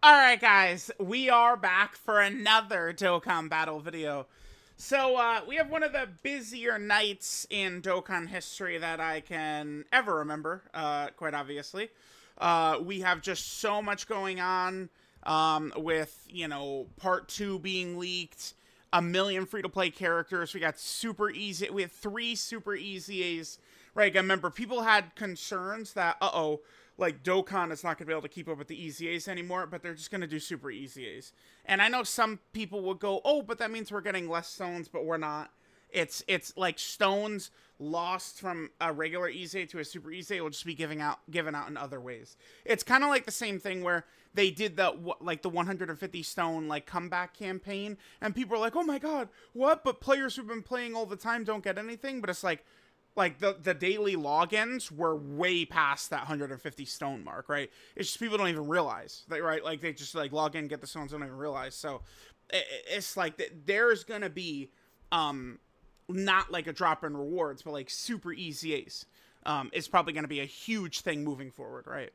Alright guys, we are back for another Dokkan battle video. So, we have one of the busier nights in Dokkan history that I can ever remember, quite obviously. We have just so much going on, with, part 2 being leaked, a million free-to-play characters, we got super easy, we had 3 super EZAs, right? Remember, people had concerns that, like Dokkan is not going to be able to keep up with the EZAs anymore, but they're just going to do super EZAs. And I know some people would go, "Oh, but that means we're getting less stones," but we're not. It's like stones lost from a regular EZA to a super EZA will just be given out in other ways. It's kind of like the same thing where they did the 150 stone like comeback campaign, and people are like, "Oh my god, what?" But players who've been playing all the time don't get anything. But it's like the daily logins were way past that 150 stone mark, right? It's just people don't even realize that, right? Like they just like log in, get the stones, don't even realize. So it's like there's gonna be not like a drop in rewards, but like super easy ace. It's probably gonna be a huge thing moving forward, right?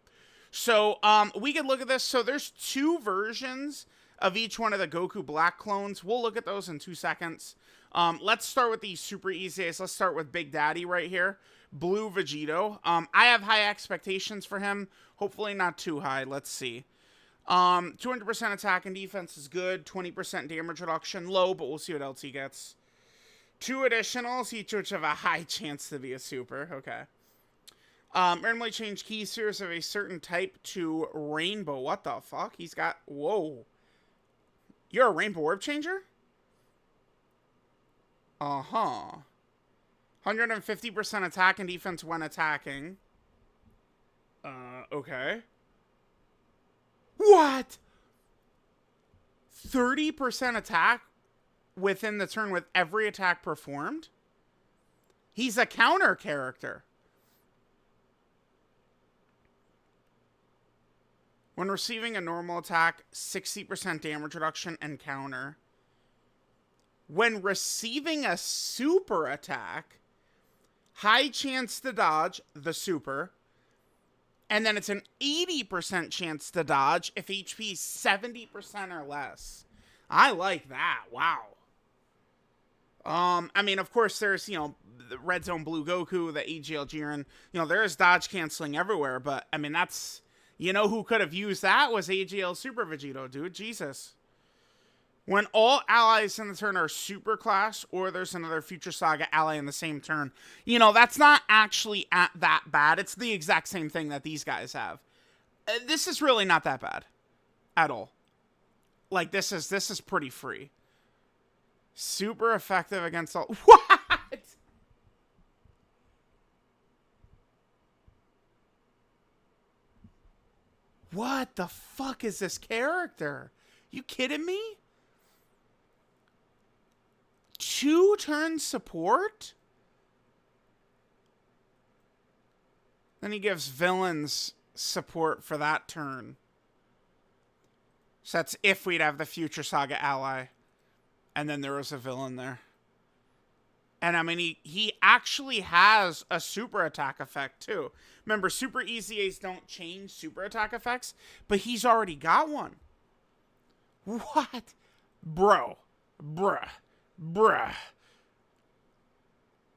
So we could look at this. So there's 2 versions of each one of the Goku Black clones. We'll look at those in 2 seconds. Let's start with the super easiest. Let's start with Big Daddy right here. Blue Vegito. I have high expectations for him. Hopefully not too high. Let's see. 200% attack and defense is good. 20% damage reduction. Low, but we'll see what else he gets. 2 additionals, each which have a high chance to be a super. Okay. Randomly change key spheres of a certain type to rainbow. What the fuck? He's got... Whoa. You're a rainbow orb changer? Uh-huh. 150% attack and defense when attacking. Okay. What? 30% attack within the turn with every attack performed? He's a counter character. When receiving a normal attack, 60% damage reduction and counter. When receiving a super attack, high chance to dodge the super, and then it's an 80% chance to dodge if HP is 70% or less. I like that. Wow. I mean, of course, there's, the Red Zone Blue Goku, the AGL Jiren. There is dodge canceling everywhere, but, I mean, that's... who could have used that was AGL Super Vegito, dude. Jesus. When all allies in the turn are super class, or there's another Future Saga ally in the same turn, that's not actually that bad. It's the exact same thing that these guys have. This is really not that bad. At all. Like, this is pretty free. Super effective against all... What? What the fuck is this character? You kidding me? 2 turn support? Then he gives villains support for that turn. So that's if we'd have the Future Saga ally. And then there was a villain there. And I mean, he actually has a super attack effect too. Remember, super EZAs don't change super attack effects, but he's already got one. What? Bruh.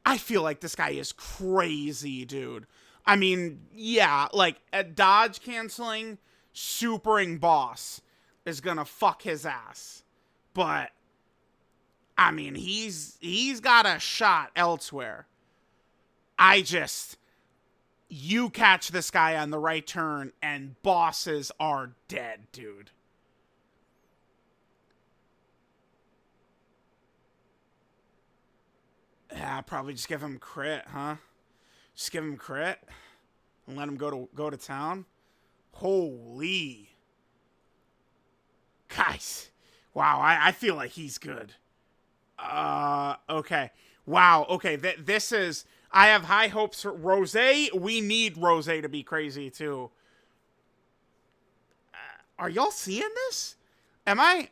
I feel like this guy is crazy, dude. I mean, yeah, like a dodge canceling, supering boss is gonna fuck his ass. But I mean, he's got a shot elsewhere. You catch this guy on the right turn and bosses are dead, dude. Yeah, probably just give him crit, huh? Just give him crit and let him go to town. Holy. Guys. Wow, I feel like he's good. Okay. Wow, okay, this is... I have high hopes for Rose. We need Rose to be crazy, too. Are y'all seeing this? I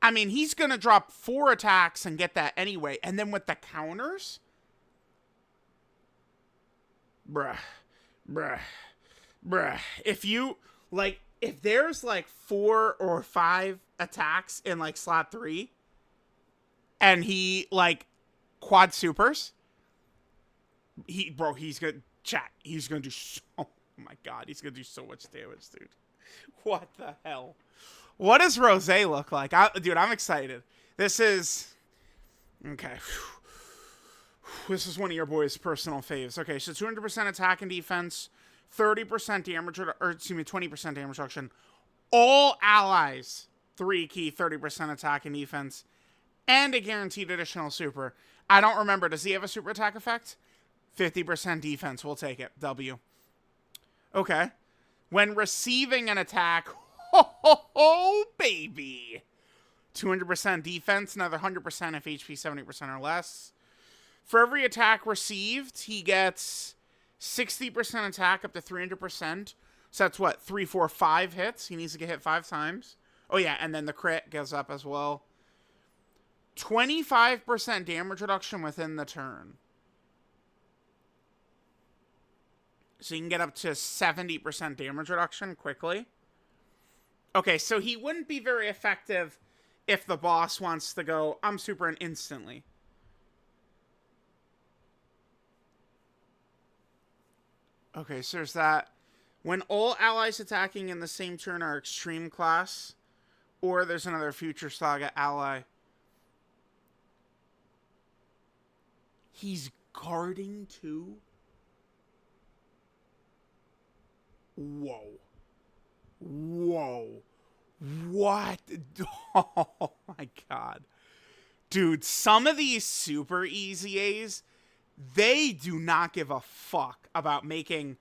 mean, he's gonna drop 4 attacks and get that anyway. And then with the counters? Bruh. Bruh, if you, like, if there's, like, 4 or 5 attacks in, like, slot 3, and he, like, quad supers, he's gonna, chat, he's gonna do so, oh my god, he's gonna do so much damage, dude. What the hell? What does Rose look like? Dude, I'm excited. This is, okay. This is one of your boys' personal faves. Okay, so 200% attack and defense, 30% damage, or excuse me, 20% damage reduction. All allies, 3 key, 30% attack and defense, and a guaranteed additional super. I don't remember. Does he have a super attack effect? 50% defense. We'll take it. W. Okay. When receiving an attack, oh baby. 200% defense, another 100% if HP 70% or less. For every attack received, he gets 60% attack up to 300%. So that's what, 3, 4, 5 hits. He needs to get hit 5 times. Oh yeah, and then the crit goes up as well. 25% damage reduction within the turn. So you can get up to 70% damage reduction quickly. Okay, so he wouldn't be very effective if the boss wants to go, I'm super instantly. Okay, so there's that. When all allies attacking in the same turn are extreme class, or there's another Future Saga ally. He's guarding too? Whoa. Whoa. What? Oh my god. Dude, some of these super EZAs, they do not give a fuck about making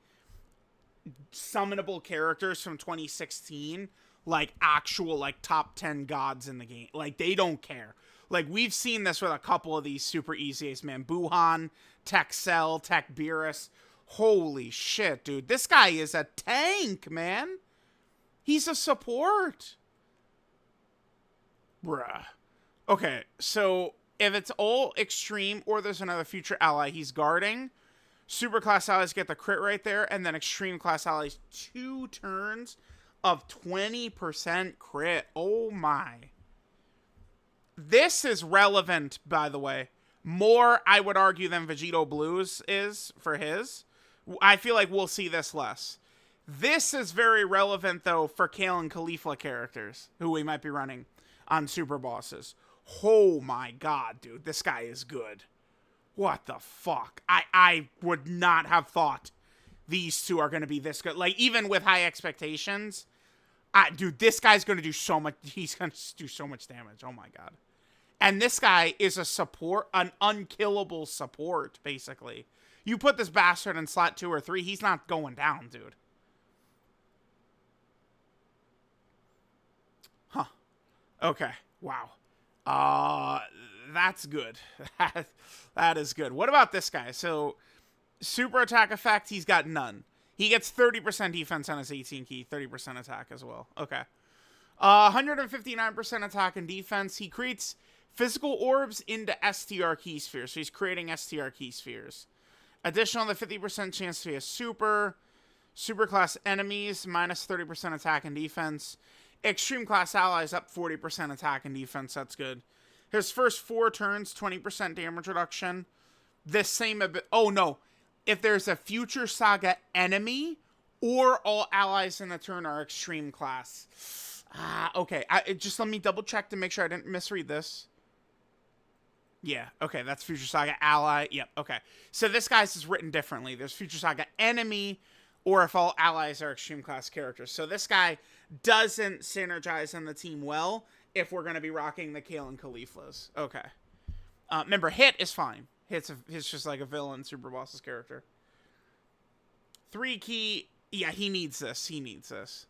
summonable characters from 2016 like actual like top 10 gods in the game. Like, they don't care. Like, we've seen this with a couple of these super EZAs, man. Buhan, Texel, Tech Beerus. Holy shit, dude. This guy is a tank, man. He's a support. Bruh. Okay, so if it's all extreme or there's another future ally he's guarding, super class allies get the crit right there, and then extreme class allies 2 turns of 20% crit. Oh my. This is relevant, by the way. More, I would argue, than Vegito Blues is for his. I feel like we'll see this less. This is very relevant, though, for Kale and Caulifla characters, who we might be running on super bosses. Oh my god, dude. This guy is good. What the fuck? I would not have thought these two are going to be this good. Like, even with high expectations, dude, this guy's going to do so much. He's going to do so much damage. Oh my god. And this guy is a support, an unkillable support, basically. You put this bastard in slot 2 or 3, he's not going down, dude. Huh. Okay. Wow. That's good. That is good. What about this guy? So, super attack effect, he's got none. He gets 30% defense on his 18 key, 30% attack as well. Okay. 159% attack and defense. He creates physical orbs into STR key spheres. So he's creating STR key spheres. Additional, the 50% chance to be a super. Super class enemies, minus 30% attack and defense. Extreme class allies, up 40% attack and defense. That's good. His first 4 turns, 20% damage reduction. This same... Oh, no. If there's a Future Saga enemy, or all allies in the turn are extreme class. Okay. Just let me double check to make sure I didn't misread this. Yeah, okay, that's Future Saga ally. Yep, okay. So this guy's is written differently. There's Future Saga enemy, or if all allies are extreme class characters. So this guy doesn't synergize on the team well if we're going to be rocking the Kale and Cauliflas. Okay. Remember, Hit is fine. Hit's just like a villain super boss's character. 3 key. Yeah, he needs this. He needs this.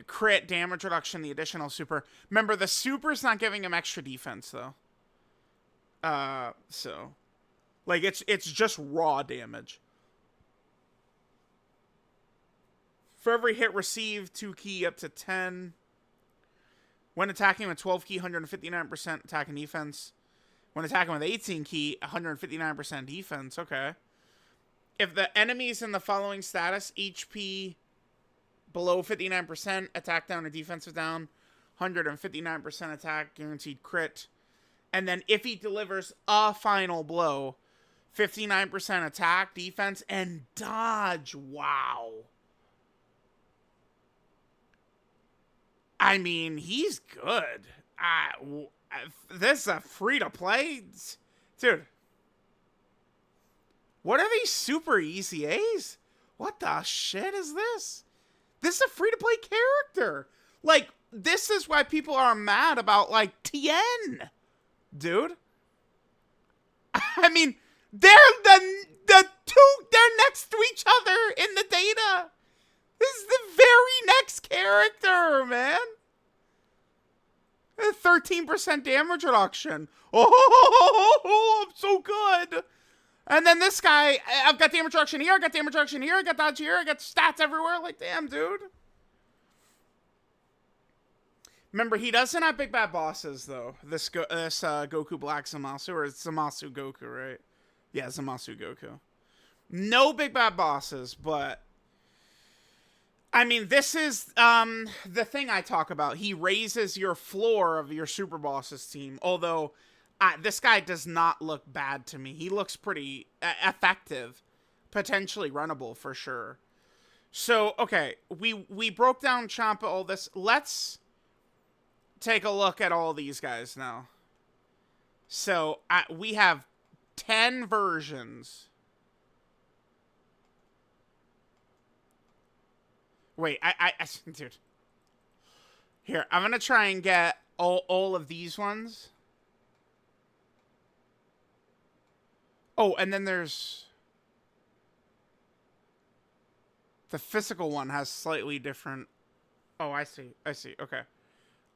Crit, damage reduction, the additional super. Remember, the super's not giving him extra defense, though. So. Like, it's just raw damage. For every hit received, 2 key up to 10. When attacking with 12 key, 159% attack and defense. When attacking with 18 key, 159% defense. Okay. If the enemy's in the following status, HP below 59%, attack down or defensive down, 159% attack, guaranteed crit. And then if he delivers a final blow, 59% attack, defense, and dodge. Wow. I mean, he's good. This is a free-to-play? Dude. What are these super EZAs? What the shit is this? This is a free-to-play character. Like, this is why people are mad about, like, TN. Dude. I mean, they're next to each other in the data. This is the very next character, man. 13% damage reduction. Oh, I'm so good. And then this guy, I've got damage reduction here, I got damage reduction here, I got dodge here, I got stats everywhere. Like, damn, dude. Remember, he doesn't have big bad bosses, though. This Goku Black Zamasu, or it's Zamasu Goku, right? Yeah, Zamasu Goku. No big bad bosses, but... I mean, this is the thing I talk about. He raises your floor of your Super Bosses team, although... this guy does not look bad to me. He looks pretty effective. Potentially runnable, for sure. So, okay. We broke down Champa, all this. Let's take a look at all these guys now. So, we have 10 versions. Wait, dude. Here, I'm going to try and get all of these ones. Oh, and then there's... The physical one has slightly different... Oh, I see. I see. Okay.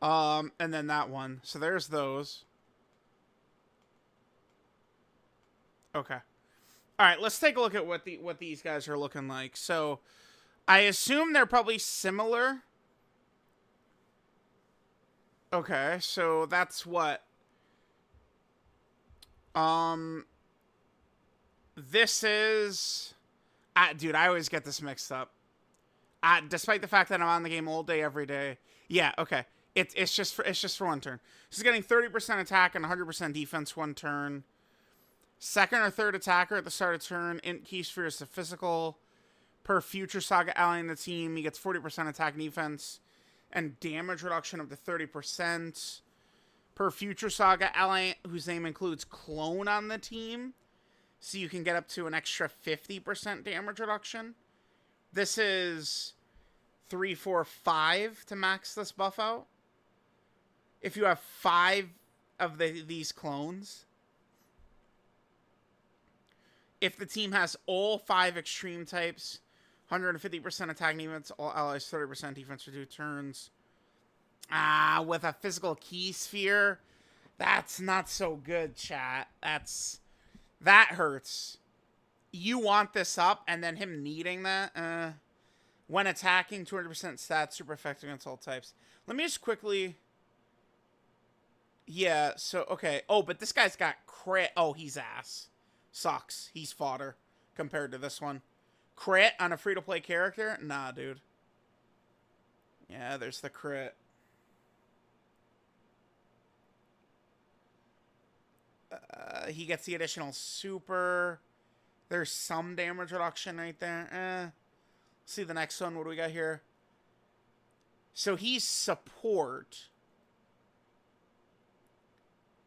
And then that one. So there's those. Okay. Alright, let's take a look at what these guys are looking like. So, I assume they're probably similar. Okay, so that's what... This is... dude, I always get this mixed up. Despite the fact that I'm on the game all day, every day. Yeah, okay. It's just for one turn. This is getting 30% attack and 100% defense one turn. Second or third attacker at the start of turn. Int key sphere is the physical. Per future Saga ally in the team, he gets 40% attack and defense. And damage reduction up to 30%. Per future Saga ally whose name includes clone on the team. So you can get up to an extra 50% damage reduction. This is 3, 4, 5 to max this buff out. If you have 5 of these clones. If the team has all 5 extreme types, 150% attack defense, all allies 30% defense for 2 turns. With a physical key sphere, that's not so good, chat. That hurts. You want this up, and then him needing that. When attacking, 200% stats, super effective against all types. Let me just quickly... Yeah, so, okay. Oh, but this guy's got crit. Oh, he's ass. Sucks. He's fodder compared to this one. Crit on a free-to-play character? Nah, dude. Yeah, there's the crit. He gets the additional super. There's some damage reduction right there. See the next one. What do we got here? So he's support.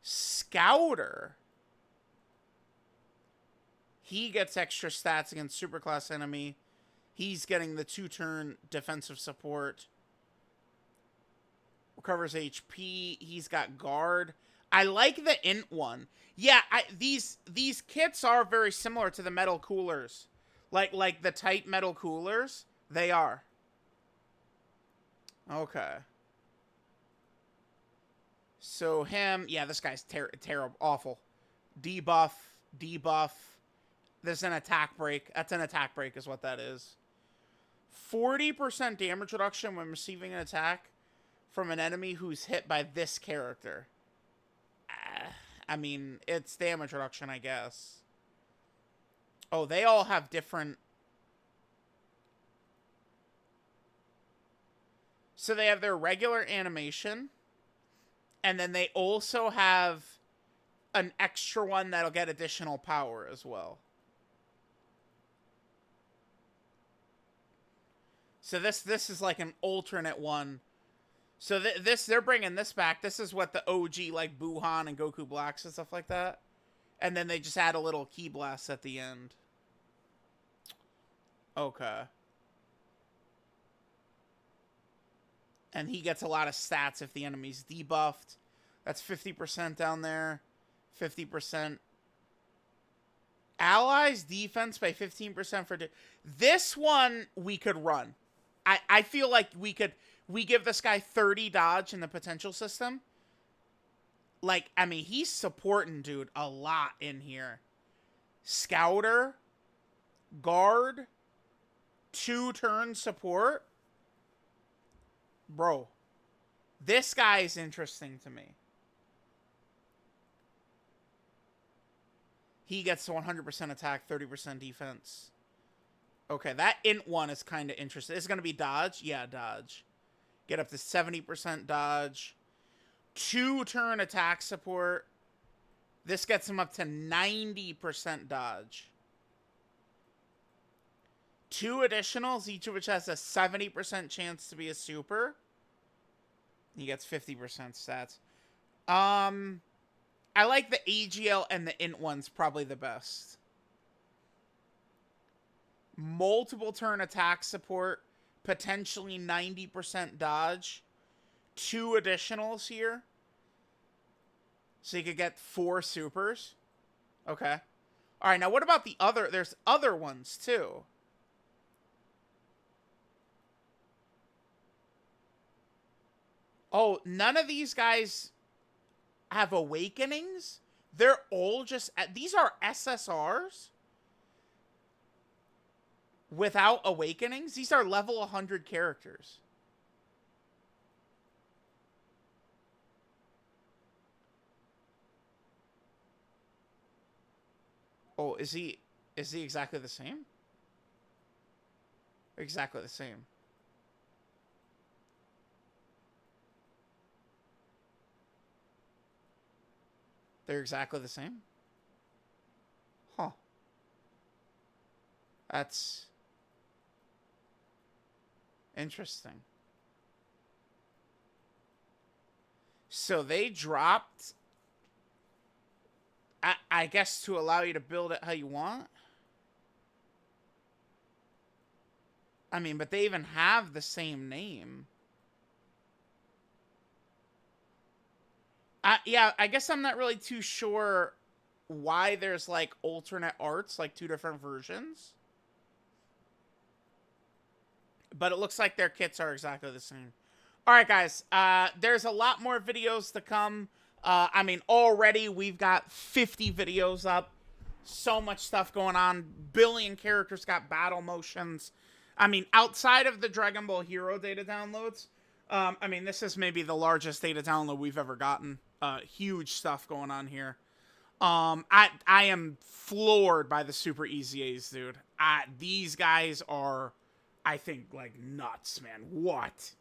Scouter. He gets extra stats against superclass enemy. He's getting the 2-turn defensive support. Recovers HP. He's got guard. I like the int one. Yeah, these kits are very similar to the metal coolers. Like the tight metal coolers. They are. Okay. So him, yeah, this guy's terrible, awful. Debuff. There's an attack break. That's an attack break is what that is. 40% damage reduction when receiving an attack from an enemy who's hit by this character. I mean, it's damage reduction, I guess. Oh, they all have different... So they have their regular animation, and then they also have an extra one that'll get additional power as well. So this is like an alternate one. So they're bringing this back. This is what the OG, like Buhan and Goku Blacks and stuff like that. And then they just add a little ki blast at the end. Okay. And he gets a lot of stats if the enemy's debuffed. That's 50% down there. 50%. Allies defense by 15% for... This one we could run. I feel like we give this guy 30 dodge in the potential system. Like, I mean, he's supporting, dude, a lot in here. Scouter. Guard. 2-turn support. Bro. This guy is interesting to me. He gets 100% attack, 30% defense. Okay, that int one is kind of interesting. It's going to be dodge? Yeah, dodge. Get up to 70% dodge. 2-turn attack support. This gets him up to 90% dodge. 2 additionals, each of which has a 70% chance to be a super. He gets 50% stats. I like the AGL and the int ones probably the best. Multiple turn attack support. Potentially 90% dodge. 2 additionals here. So you could get 4 supers. Okay. Alright, now what about the other... There's other ones too. Oh, none of these guys have awakenings? They're all just... These are SSRs? Without awakenings? These are level 100 characters. Oh, is he exactly the same? Exactly the same. They're exactly the same? Huh. That's interesting. So they dropped... I guess to allow you to build it how you want? I mean, but they even have the same name. Yeah, I guess I'm not really too sure why there's, like, alternate arts, like 2 different versions. But it looks like their kits are exactly the same. Alright, guys. There's a lot more videos to come. I mean, already we've got 50 videos up. So much stuff going on. Billion characters got battle motions. I mean, outside of the Dragon Ball Hero data downloads, I mean, this is maybe the largest data download we've ever gotten. Huge stuff going on here. I am floored by the Super EZAs, dude. These guys are, I think, like, nuts, man. What?